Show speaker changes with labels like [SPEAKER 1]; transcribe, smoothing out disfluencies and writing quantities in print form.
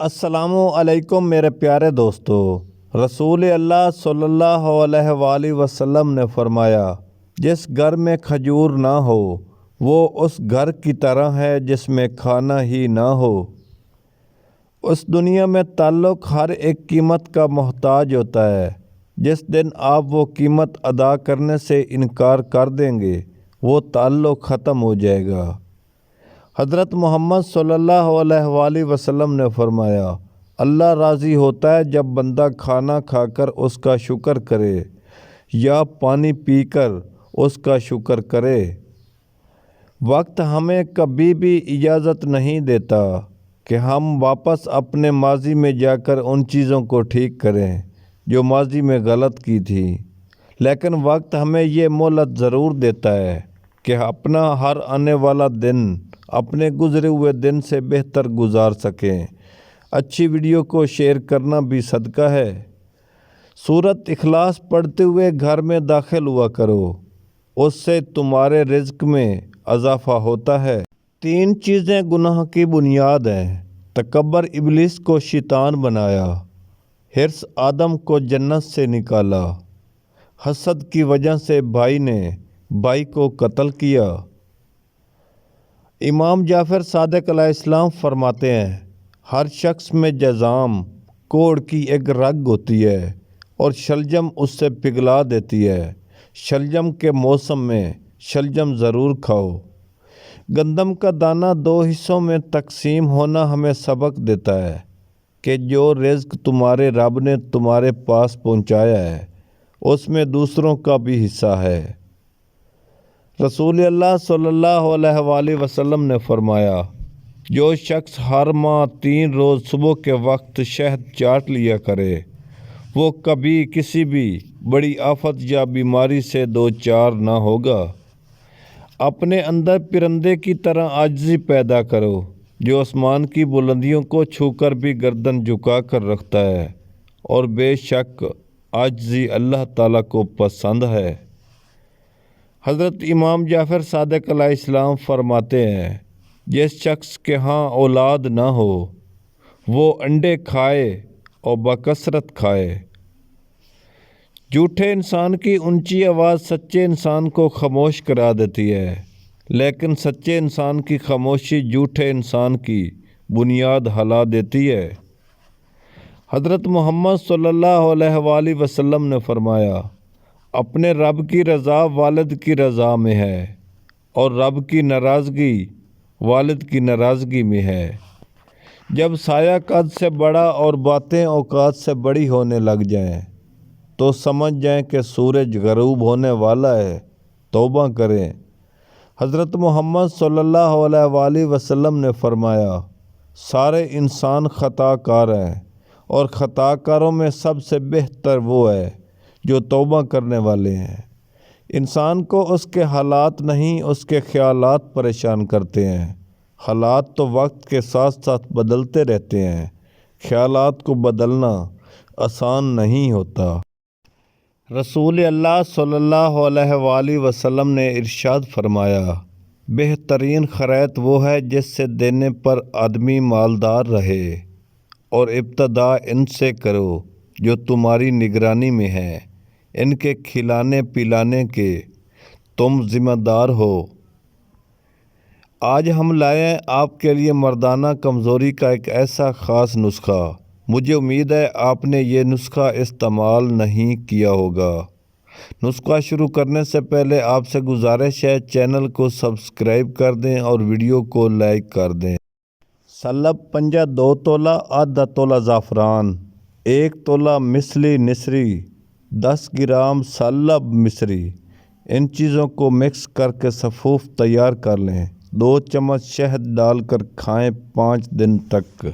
[SPEAKER 1] السلام علیکم میرے پیارے دوستو۔ رسول اللہ صلی اللہ علیہ وآلہ وسلم نے فرمایا، جس گھر میں کھجور نہ ہو وہ اس گھر کی طرح ہے جس میں کھانا ہی نہ ہو۔ اس دنیا میں تعلق ہر ایک قیمت کا محتاج ہوتا ہے۔ جس دن آپ وہ قیمت ادا کرنے سے انکار کر دیں گے وہ تعلق ختم ہو جائے گا۔ حضرت محمد صلی اللہ علیہ وآلہ وسلم نے فرمایا، اللہ راضی ہوتا ہے جب بندہ کھانا کھا کر اس کا شکر کرے یا پانی پی کر اس کا شکر کرے۔ وقت ہمیں کبھی بھی اجازت نہیں دیتا کہ ہم واپس اپنے ماضی میں جا کر ان چیزوں کو ٹھیک کریں جو ماضی میں غلط کی تھی، لیکن وقت ہمیں یہ مہلت ضرور دیتا ہے کہ اپنا ہر آنے والا دن اپنے گزرے ہوئے دن سے بہتر گزار سکیں۔ اچھی ویڈیو کو شیئر کرنا بھی صدقہ ہے۔ سورۃ اخلاص پڑھتے ہوئے گھر میں داخل ہوا کرو، اس سے تمہارے رزق میں اضافہ ہوتا ہے۔ 3 چیزیں گناہ کی بنیاد ہیں۔ تکبر ابلیس کو شیطان بنایا، حرص آدم کو جنت سے نکالا، حسد کی وجہ سے بھائی نے بھائی کو قتل کیا۔ امام جعفر صادق علیہ السلام فرماتے ہیں، ہر شخص میں جذام کوڑ کی ایک رگ ہوتی ہے اور شلجم اس سے پگھلا دیتی ہے۔ شلجم کے موسم میں شلجم ضرور کھاؤ۔ گندم کا دانہ 2 حصوں میں تقسیم ہونا ہمیں سبق دیتا ہے کہ جو رزق تمہارے رب نے تمہارے پاس پہنچایا ہے اس میں دوسروں کا بھی حصہ ہے۔ رسول اللہ صلی اللہ علیہ وآلہ وسلم نے فرمایا، جو شخص ہر ماہ 3 روز صبح کے وقت شہد چاٹ لیا کرے وہ کبھی کسی بھی بڑی آفت یا بیماری سے دوچار نہ ہوگا۔ اپنے اندر پرندے کی طرح عاجزی پیدا کرو جو آسمان کی بلندیوں کو چھو کر بھی گردن جھکا کر رکھتا ہے، اور بے شک عاجزی اللہ تعالیٰ کو پسند ہے۔ حضرت امام جعفر صادق علیہ السلام فرماتے ہیں، جس شخص کے ہاں اولاد نہ ہو وہ انڈے کھائے اور بکثرت کھائے۔ جھوٹے انسان کی اونچی آواز سچے انسان کو خاموش کرا دیتی ہے، لیکن سچے انسان کی خاموشی جھوٹے انسان کی بنیاد ہلا دیتی ہے۔ حضرت محمد صلی اللہ علیہ وآلہ وسلم نے فرمایا، اپنے رب کی رضا والد کی رضا میں ہے اور رب کی ناراضگی والد کی ناراضگی میں ہے۔ جب سایہ قد سے بڑا اور باتیں اوقات سے بڑی ہونے لگ جائیں تو سمجھ جائیں کہ سورج غروب ہونے والا ہے، توبہ کریں۔ حضرت محمد صلی اللہ علیہ وآلہ وسلم نے فرمایا، سارے انسان خطا کار ہیں اور خطا کاروں میں سب سے بہتر وہ ہے جو توبہ کرنے والے ہیں۔ انسان کو اس کے حالات نہیں اس کے خیالات پریشان کرتے ہیں۔ حالات تو وقت کے ساتھ ساتھ بدلتے رہتے ہیں، خیالات کو بدلنا آسان نہیں ہوتا۔ رسول اللہ صلی اللہ علیہ وآلہ وسلم نے ارشاد فرمایا، بہترین خیرات وہ ہے جس سے دینے پر آدمی مالدار رہے، اور ابتدا ان سے کرو جو تمہاری نگرانی میں ہیں، ان کے کھلانے پلانے کے تم ذمہ دار ہو۔ آج ہم لائے ہیں آپ کے لیے مردانہ کمزوری کا ایک ایسا خاص نسخہ۔ مجھے امید ہے آپ نے یہ نسخہ استعمال نہیں کیا ہوگا۔ نسخہ شروع کرنے سے پہلے آپ سے گزارش ہے چینل کو سبسکرائب کر دیں اور ویڈیو کو لائک کر دیں۔ سلب پنجہ 2 تولہ، آدھا تولہ زعفران، 1 تولہ مثلی نصری، 10 گرام سلب مصری۔ ان چیزوں کو مکس کر کے سفوف تیار کر لیں۔ 2 چمچ شہد ڈال کر کھائیں 5 دن تک۔